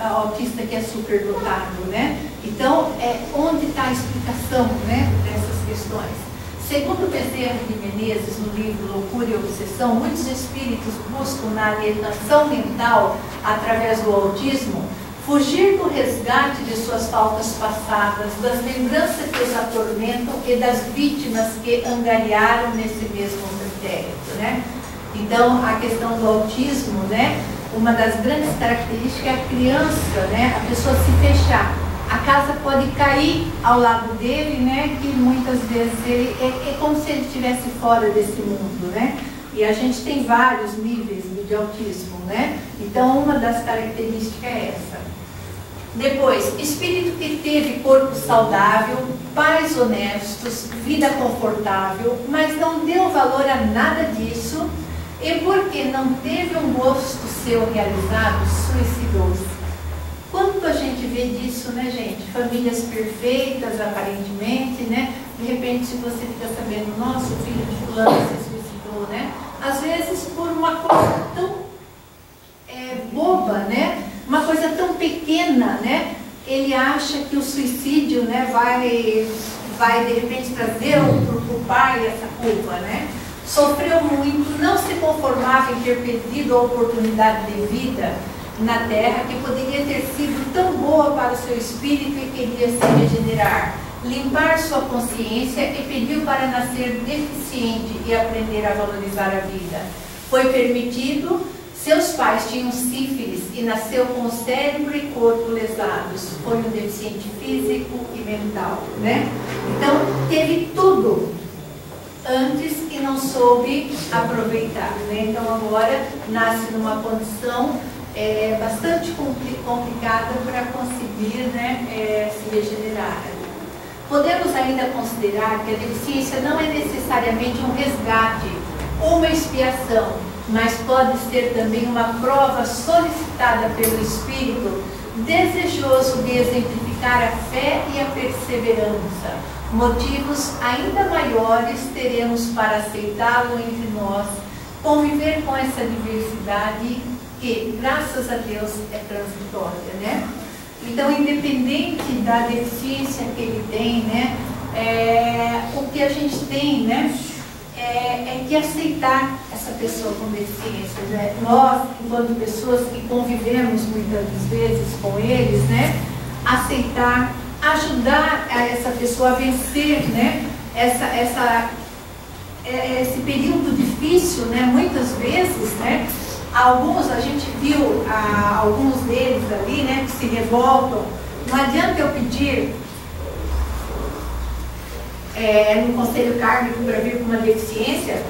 autista que é superdotado, né? Então, onde está a explicação, né, dessas questões? Segundo Bezerra de Menezes, no livro Loucura e Obsessão, muitos espíritos buscam na alienação mental, através do autismo, fugir do resgate de suas faltas passadas, das lembranças que os atormentam e das vítimas que angariaram nesse mesmo pretérito, né? Então, a questão do autismo, né, uma das grandes características é a criança, né, a pessoa se fechar. A casa pode cair ao lado dele, né, que muitas vezes ele é como se ele estivesse fora desse mundo, né? E a gente tem vários níveis de autismo, né? Então, uma das características é essa. Depois, espírito que teve corpo saudável, pais honestos, vida confortável, mas não deu valor a nada disso e porque não teve um gosto seu realizado, suicidou-se. Quanto a gente vê disso, né, gente? Famílias perfeitas, aparentemente, né? De repente, se você fica sabendo, nossa, o filho de fulano se suicidou, né? Às vezes por uma coisa tão boba, né? Uma coisa tão pequena, né? Ele acha que o suicídio, né, vai de repente trazer para o pai essa culpa, né? Sofreu muito, não se conformava em ter perdido a oportunidade de vida na Terra, que poderia ter sido tão boa para o seu espírito e queria se regenerar, limpar sua consciência e pediu para nascer deficiente e aprender a valorizar a vida. Foi permitido, seus pais tinham sífilis e nasceu com o cérebro e corpo lesados. Foi um deficiente físico e mental, né? Então, teve tudo antes e não soube aproveitar, né? Então, agora nasce numa condição bastante complicada para conseguir, né, se regenerar. Podemos ainda considerar que a deficiência não é necessariamente um resgate ou uma expiação, mas pode ser também uma prova solicitada pelo Espírito, desejoso de exemplificar a fé e a perseverança. Motivos ainda maiores teremos para aceitá-lo entre nós, conviver com essa diversidade que, graças a Deus, é transitória, né? Então, independente da deficiência que ele tem, né, o que a gente tem, né, é que aceitar essa pessoa com deficiência, né? Nós, enquanto pessoas que convivemos muitas vezes com eles, né, aceitar, ajudar essa pessoa a vencer, né, esse período difícil, né, muitas vezes, né, alguns, a gente viu alguns deles ali, né, que se revoltam. Não adianta eu pedir no conselho kármico para vir com uma deficiência,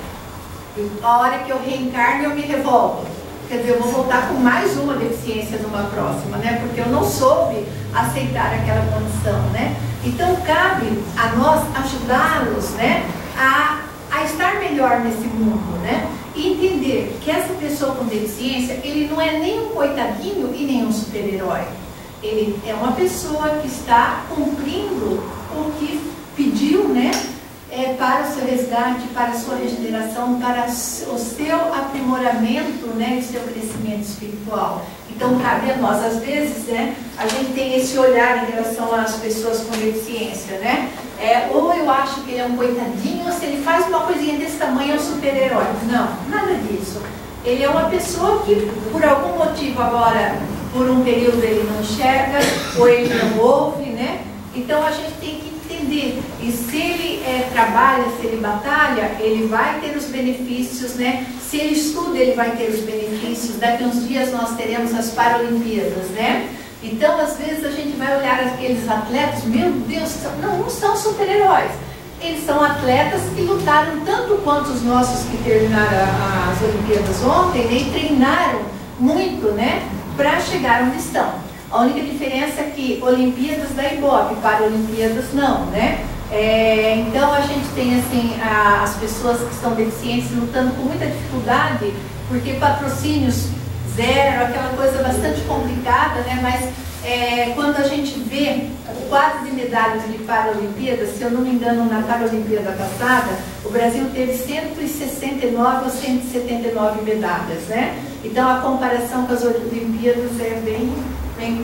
a hora que eu reencarno eu me revolto. Quer dizer, eu vou voltar com mais uma deficiência numa próxima, né, porque eu não soube aceitar aquela condição, né. Então cabe a nós ajudá-los, né, a estar melhor nesse mundo, né, e entender que essa pessoa com deficiência, ele não é nem um coitadinho e nem um super-herói. Ele é uma pessoa que está cumprindo o que pediu, né, para o seu resgate, para a sua regeneração, para o seu aprimoramento, né, e seu crescimento espiritual. Então cabe a nós, às vezes, né, a gente tem esse olhar em relação às pessoas com deficiência, né? Ou eu acho que ele é um coitadinho, ou se ele faz uma coisinha desse tamanho é um super-herói. Não, nada disso. Ele é uma pessoa que, por algum motivo agora, por um período ele não enxerga, ou ele não ouve, né? Então a gente tem que entender. E se ele trabalha, se ele batalha, ele vai ter os benefícios, né? Se ele estuda, ele vai ter os benefícios. Daqui a uns dias nós teremos as Paralimpíadas, né? Então, às vezes, a gente vai olhar aqueles atletas, meu Deus, não são super-heróis. Eles são atletas que lutaram tanto quanto os nossos que terminaram as Olimpíadas ontem, né, e treinaram muito, né, para chegar onde estão. A única diferença é que Olimpíadas da Ibope, Paralimpíadas não, né? Então, a gente tem, assim, as pessoas que estão deficientes lutando com muita dificuldade, porque patrocínios zero, aquela coisa bastante complicada, né? Mas quando a gente vê o quadro de medalhas de Paralimpíadas, se eu não me engano, na Paralimpíada passada, o Brasil teve 169 ou 179 medalhas, né? Então a comparação com as Olimpíadas é bem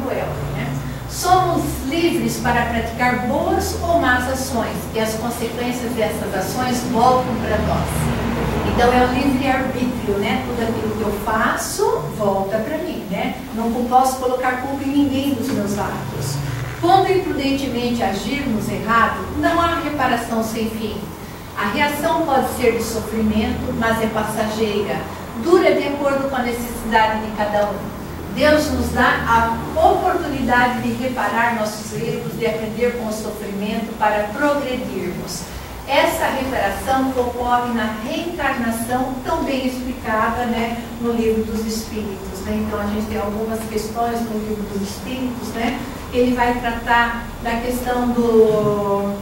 cruel, né? Somos livres para praticar boas ou más ações, e as consequências dessas ações voltam para nós. Então é o livre-arbítrio, né? Tudo aquilo que eu faço volta para mim, né? Não posso colocar culpa em ninguém dos meus atos. Quando imprudentemente agirmos errado, não há reparação sem fim. A reação pode ser de sofrimento, mas é passageira, dura de acordo com a necessidade de cada um. Deus nos dá a oportunidade de reparar nossos erros, de aprender com o sofrimento para progredirmos. Essa reparação ocorre na reencarnação, tão bem explicada, né, no Livro dos Espíritos, né? Então a gente tem algumas questões no Livro dos Espíritos, né? Ele vai tratar da questão do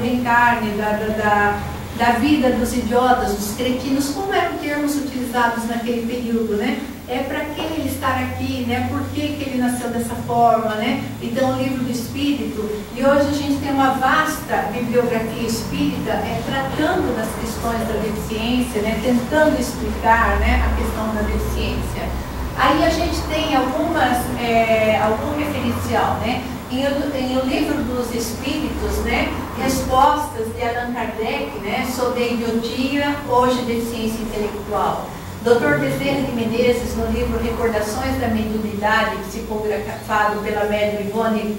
reencarne, da vida dos idiotas, dos cretinos, como eram termos utilizados naquele período, né? Para que ele estar aqui, né? Por que ele nasceu dessa forma, né? Então, o Livro do Espírito, e hoje a gente tem uma vasta bibliografia espírita tratando das questões da deficiência, né? Tentando explicar, né, a questão da deficiência. Aí a gente tem algum referencial, né? Em O Livro dos Espíritos, né, respostas de Allan Kardec, né, sobre a idiotia, hoje deficiência intelectual. Dr. Bezerra de Menezes, no livro Recordações da Mediunidade, psicografado pela médium Ivone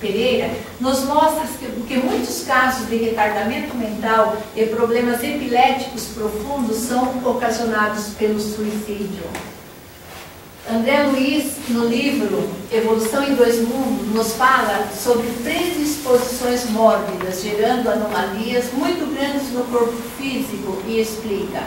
Pereira, nos mostra que muitos casos de retardamento mental e problemas epiléticos profundos são ocasionados pelo suicídio. André Luiz, no livro Evolução em Dois Mundos, nos fala sobre predisposições mórbidas, gerando anomalias muito grandes no corpo físico, e explica: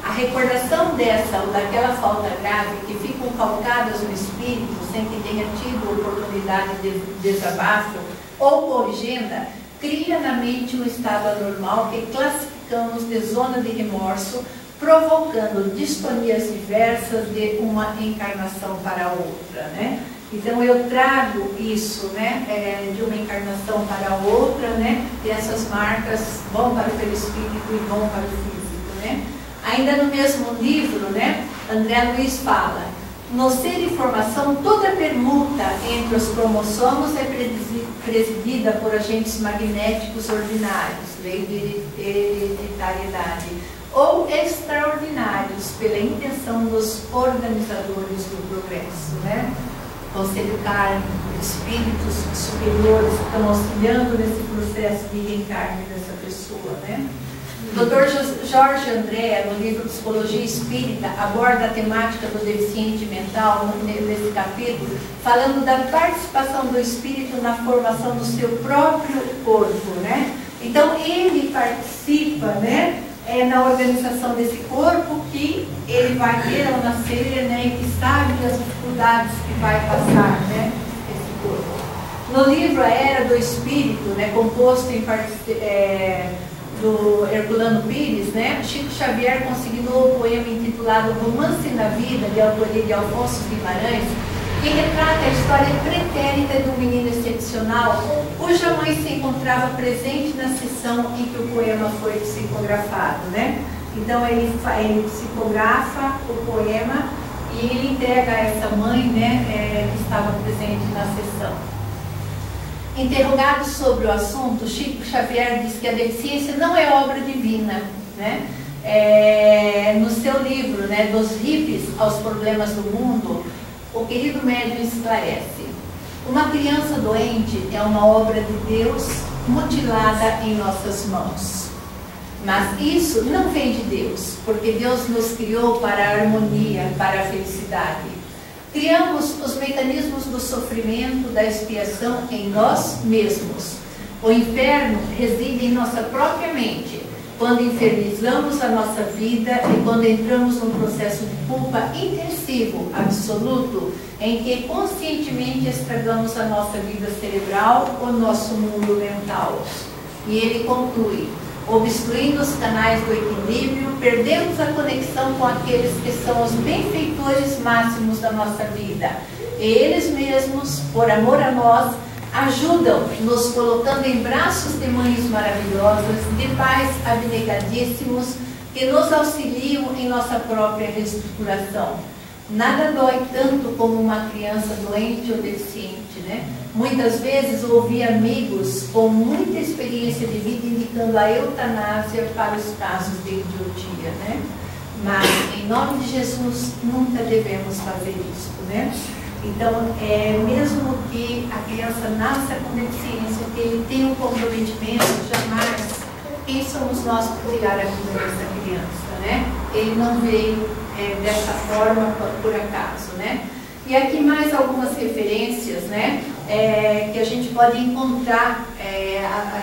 a recordação dessa ou daquela falta grave que ficam calcadas no espírito sem que tenha tido oportunidade de desabafo ou corrigenda, cria na mente um estado anormal que classificamos de zona de remorso, provocando distonias diversas de uma encarnação para outra, né? Então eu trago isso, né, de uma encarnação para outra, né? E essas marcas vão para o perispírito e vão para o físico, né? Ainda no mesmo livro, né, André Luiz fala: no ser e formação, toda permuta entre os cromossomos é presidida por agentes magnéticos ordinários, lei de hereditariedade, ou extraordinários, pela intenção dos organizadores do progresso, né? Conselho kármico, espíritos superiores que estão auxiliando nesse processo de reencarne dessa pessoa, né? Dr. Jorge André, no livro Psicologia Espírita, aborda a temática do deficiente mental nesse capítulo, falando da participação do espírito na formação do seu próprio corpo, né? Então, ele participa, né, na organização desse corpo que ele vai ter ao nascer, né, e que sabe as dificuldades que vai passar, né, esse corpo. No livro A Era do Espírito, né, composto do Herculano Pires, né, Chico Xavier consignou o poema intitulado Romance na Vida, de autoria de Alfonso Guimarães, que retrata a história pretérita de um menino excepcional, cuja mãe se encontrava presente na sessão em que o poema foi psicografado, né? Então ele psicografa o poema e ele entrega a essa mãe, né, que estava presente na sessão. Interrogado sobre o assunto, Chico Xavier diz que a deficiência não é obra divina, né? No seu livro, né, Dos Hippies aos Problemas do Mundo, o querido médium esclarece: uma criança doente é uma obra de Deus mutilada em nossas mãos. Mas isso não vem de Deus, porque Deus nos criou para a harmonia, para a felicidade. Criamos os mecanismos do sofrimento, da expiação em nós mesmos. O inferno reside em nossa própria mente, quando infernizamos a nossa vida e quando entramos num processo de culpa intensivo, absoluto, em que conscientemente estragamos a nossa vida cerebral, o nosso mundo mental. E ele conclui: obstruindo os canais do equilíbrio, perdemos a conexão com aqueles que são os benfeitores máximos da nossa vida. E eles mesmos, por amor a nós, ajudam, nos colocando em braços de mães maravilhosas, de pais abnegadíssimos, que nos auxiliam em nossa própria reestruturação. Nada dói tanto como uma criança doente ou deficiente, né? Muitas vezes ouvi amigos com muita experiência de vida indicando a eutanásia para os casos de idiotia, né? Mas, em nome de Jesus, nunca devemos fazer isso, né? Então, mesmo que a criança nasça com deficiência, que ele tenha um comprometimento, jamais, quem somos nós para tirar a vida dessa criança, né? Ele não veio dessa forma por acaso, né? E aqui mais algumas referências, né, que a gente pode encontrar,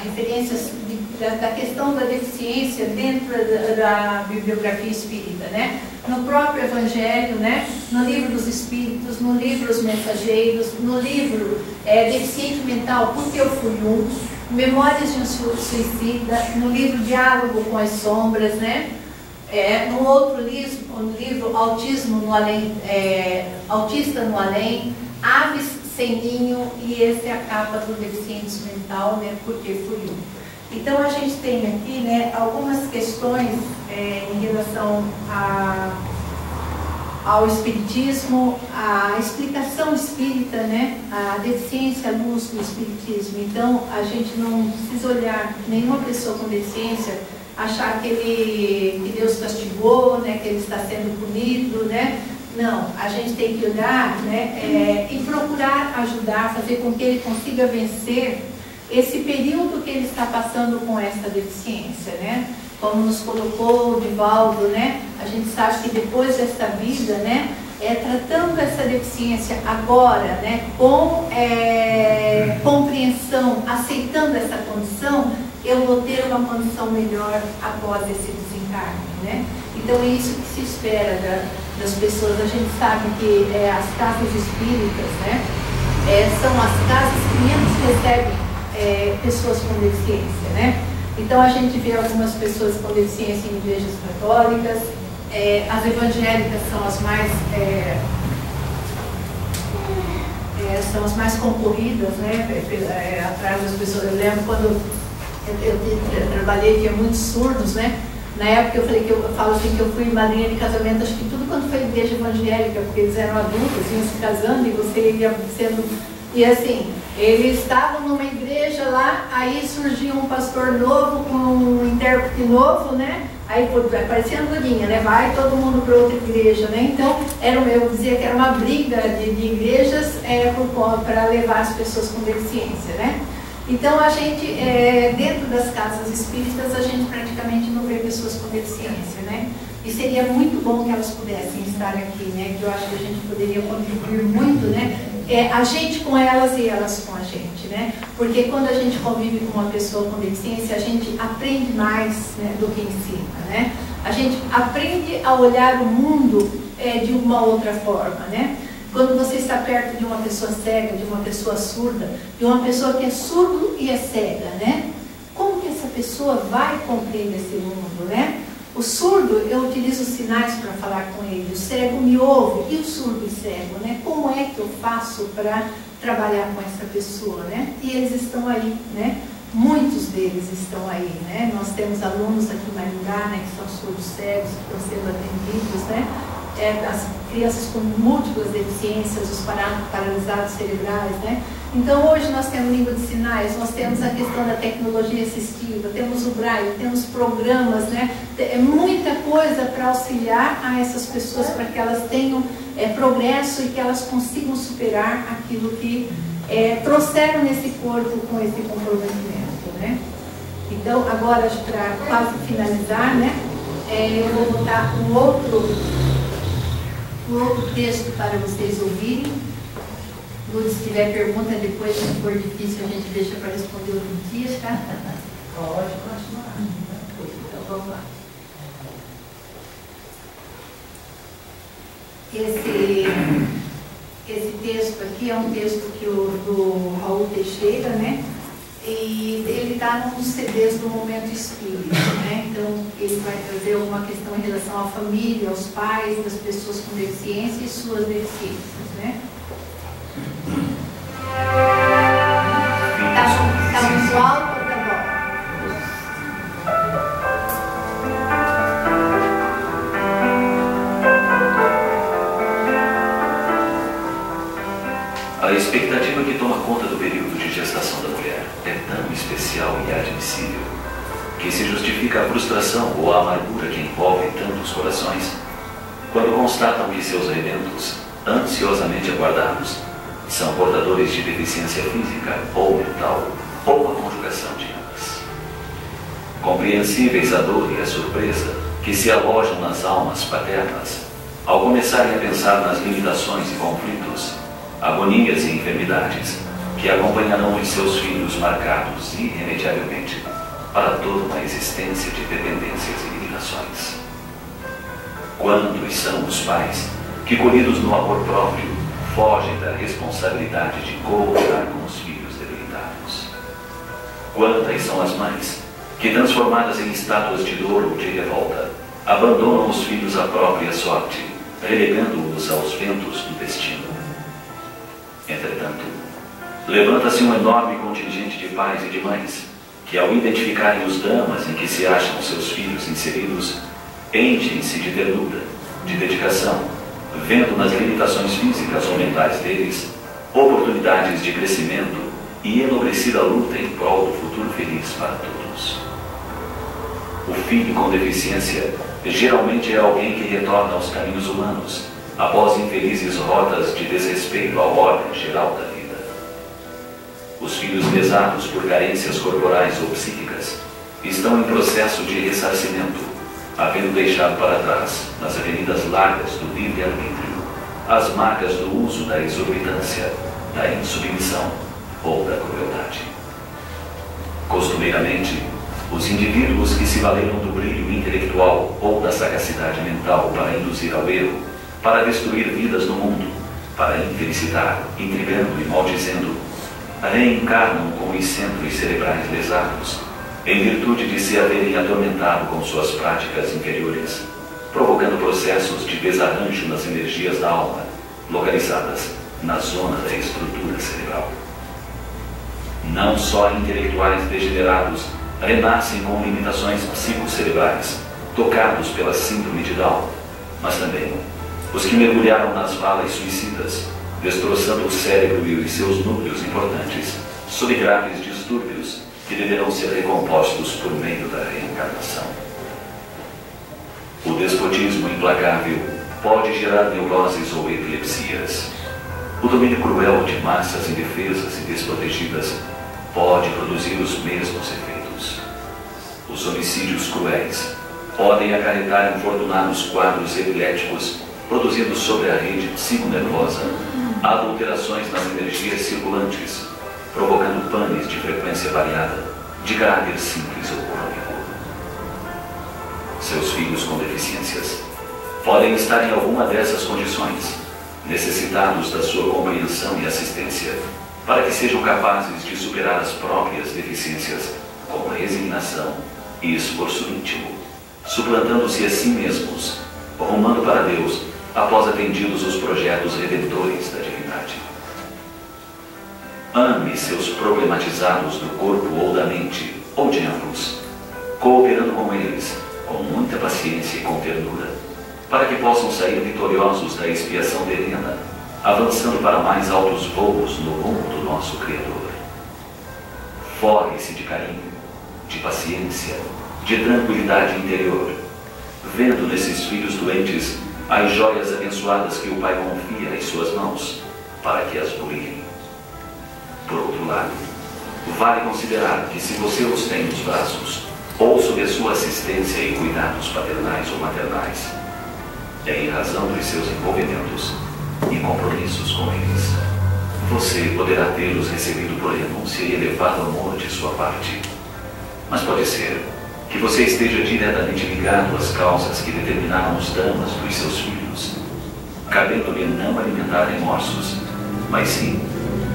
referências da questão da deficiência dentro da bibliografia espírita, né? No próprio Evangelho, né? No Livro dos Espíritos, no livro Os Mensageiros, no livro Deficiente Mental, Porque Eu Fui Um, Memórias de um Suicida, no livro Diálogo com as Sombras, né? No outro livro Autismo no Além, Autista no Além, Aves Sem Ninho, e essa é a capa do Deficiente Mental, né, Porque Fui Um. Então a gente tem aqui, né, algumas questões em relação ao espiritismo, a explicação espírita, né, a deficiência à luz do espiritismo. Então a gente não precisa olhar nenhuma pessoa com deficiência, achar que Deus castigou, né, que ele está sendo punido, né? Não, a gente tem que olhar, né, e procurar ajudar, fazer com que ele consiga vencer esse período que ele está passando com essa deficiência, né? Como nos colocou o Divaldo, né? A gente sabe que depois dessa vida, né, tratando essa deficiência agora, né, com compreensão, aceitando essa condição, eu vou ter uma condição melhor após esse desencarne, né? Então é isso que se espera das pessoas. A gente sabe que as casas espíritas, né, são as casas que menos recebem pessoas com deficiência, né? Então a gente vê algumas pessoas com deficiência em igrejas católicas, as evangélicas são as mais concorridas, né, atrás das pessoas. Eu lembro quando eu trabalhei, tinha muitos surdos, né? Na época eu falo assim que eu fui madrinha de casamento, acho que tudo quando foi igreja evangélica, porque eles eram adultos, iam se casando e você ia sendo... E assim, eles estavam numa igreja lá, aí surgia um pastor novo com um intérprete novo, né? Aí parecia andorinha, né? Vai todo mundo para outra igreja, né? Então, eu dizia que era uma briga de igrejas para levar as pessoas com deficiência, né? Então, a gente, dentro das casas espíritas, a gente praticamente não vê pessoas com deficiência, né? E seria muito bom que elas pudessem estar aqui, né? Que eu acho que a gente poderia contribuir muito, né? A gente com elas e elas com a gente, né? Porque quando a gente convive com uma pessoa com deficiência, a gente aprende mais, né, do que ensina, né? A gente aprende a olhar o mundo de uma outra forma, né? Quando você está perto de uma pessoa cega, de uma pessoa surda, de uma pessoa que é surdo e é cega, né? Como que essa pessoa vai compreender esse mundo, né? O surdo, eu utilizo sinais para falar com ele, o cego me ouve, e o surdo e cego, né? Como é que eu faço para trabalhar com essa pessoa, né? E eles estão aí, né? Muitos deles estão aí, né? Nós temos alunos aqui em Maringá, né, que são surdos cegos, que estão sendo atendidos, né? As crianças com múltiplas deficiências, os paralisados cerebrais, né? Então hoje nós temos língua de sinais, nós temos a questão da tecnologia assistiva, temos o Braille, temos programas, né? É muita coisa para auxiliar a essas pessoas para que elas tenham progresso e que elas consigam superar aquilo que trouxeram nesse corpo com esse comprometimento, né? Então agora, para quase finalizar, né? Eu vou botar um outro texto para vocês ouvirem. Lúcia, se tiver pergunta depois, se for difícil, a gente deixa para responder outro dia, tá? Pode continuar. Então vamos lá. Esse texto aqui é um texto do Raul Teixeira, né? E ele está nos CDs do Momento Espírita, né? Então ele vai trazer alguma questão em relação à família, aos pais das pessoas com deficiência e suas deficiências, né? Tá muito alto ou tá bom? A expectativa que toma conta do período de gestação da mulher é tão especial e admissível que se justifica a frustração ou a amargura que envolve tantos corações quando constatam que seus rebentos, ansiosamente aguardados, são portadores de deficiência física ou mental ou a conjugação de ambas. Compreensíveis a dor e a surpresa que se alojam nas almas paternas ao começarem a pensar nas limitações e conflitos, agonias e enfermidades que acompanharão os seus filhos marcados irremediavelmente para toda uma existência de dependências e limitações. Quantos são os pais que, colhidos no amor próprio, fogem da responsabilidade de cooperar com os filhos debilitados? Quantas são as mães que, transformadas em estátuas de dor ou de revolta, abandonam os filhos à própria sorte, relegando-os aos ventos do destino? Entretanto, levanta-se um enorme contingente de pais e de mães que, ao identificarem os dramas em que se acham seus filhos inseridos, enchem-se de ternura, de dedicação, vendo nas limitações físicas ou mentais deles oportunidades de crescimento e enobrecida luta em prol do futuro feliz para todos. O filho com deficiência geralmente é alguém que retorna aos caminhos humanos após infelizes rotas de desrespeito à ordem geral da vida. Os filhos lesados por carências corporais ou psíquicas estão em processo de ressarcimento, havendo deixado para trás, nas avenidas largas do livre-arbítrio, as marcas do uso da exorbitância, da insubmissão ou da crueldade. Costumeiramente, os indivíduos que se valeram do brilho intelectual ou da sagacidade mental para induzir ao erro, para destruir vidas no mundo, para infelicitar, intrigando e maldizendo, reencarnam com os centros cerebrais lesados, em virtude de se haverem atormentado com suas práticas inferiores, provocando processos de desarranjo nas energias da alma, localizadas na zona da estrutura cerebral. Não só intelectuais degenerados renascem com limitações psicocerebrais, tocados pela síndrome de Down, mas também os que mergulharam nas valas suicidas, destroçando o cérebro e os seus núcleos importantes, sob graves distúrbios que deverão ser recompostos por meio da reencarnação. O despotismo implacável pode gerar neuroses ou epilepsias. O domínio cruel de massas indefesas e desprotegidas pode produzir os mesmos efeitos. Os homicídios cruéis podem acarretar infortunados quadros epiléticos, produzindo sobre a rede psiconervosa adulterações nas energias circulantes, provocando panes de frequência variada, de caráter simples ou crônico. Seus filhos com deficiências podem estar em alguma dessas condições, necessitados da sua compreensão e assistência, para que sejam capazes de superar as próprias deficiências com resignação e esforço íntimo, suplantando-se a si mesmos, rumando para Deus após atendidos os projetos redentores da divindade. Ame seus problematizados do corpo ou da mente, ou de ambos, cooperando com eles com muita paciência e com ternura, para que possam sair vitoriosos da expiação terrena, avançando para mais altos voos no rumo do nosso Criador. Forre-se de carinho, de paciência, de tranquilidade interior, vendo nesses filhos doentes as joias abençoadas que o Pai confia em suas mãos, para que as puriem. Por outro lado, vale considerar que se você os tem nos braços, ou sob a sua assistência e cuidados paternais ou maternais, é em razão dos seus envolvimentos e compromissos com eles. Você poderá tê-los recebido por renúncia e elevado amor de sua parte. Mas pode ser que você esteja diretamente ligado às causas que determinaram os dramas dos seus filhos, cabendo-lhe não alimentar remorsos, mas sim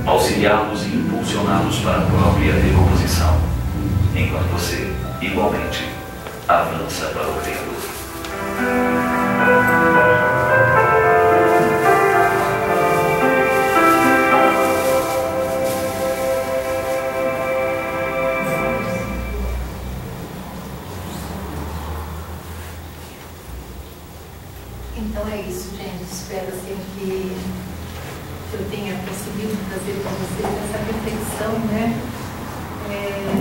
auxiliá-los e impulsioná-los para a própria recomposição, enquanto você, igualmente, avança para o Criador. Então é isso, gente. Espero assim que eu tenha conseguido trazer para vocês essa reflexão, né,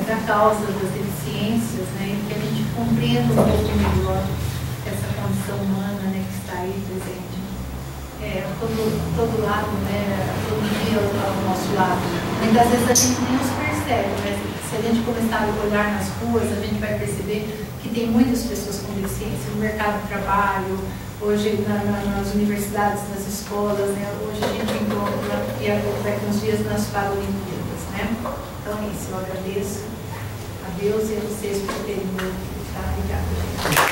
da causa das deficiências, né, e que a gente compreenda um pouco melhor essa condição humana, né, que está aí presente. Todo lado, né, todo dia ao nosso lado. Muitas vezes a gente nem os percebe, mas se a gente começar a olhar nas ruas, a gente vai perceber que tem muitas pessoas com deficiência no mercado de trabalho, hoje nas universidades, nas escolas, né? Hoje a gente encontra, e daqui uns dias nas Paralimpíadas, né? Então é isso, eu agradeço a Deus e a vocês por terem me ouvido, tá? Obrigada, gente.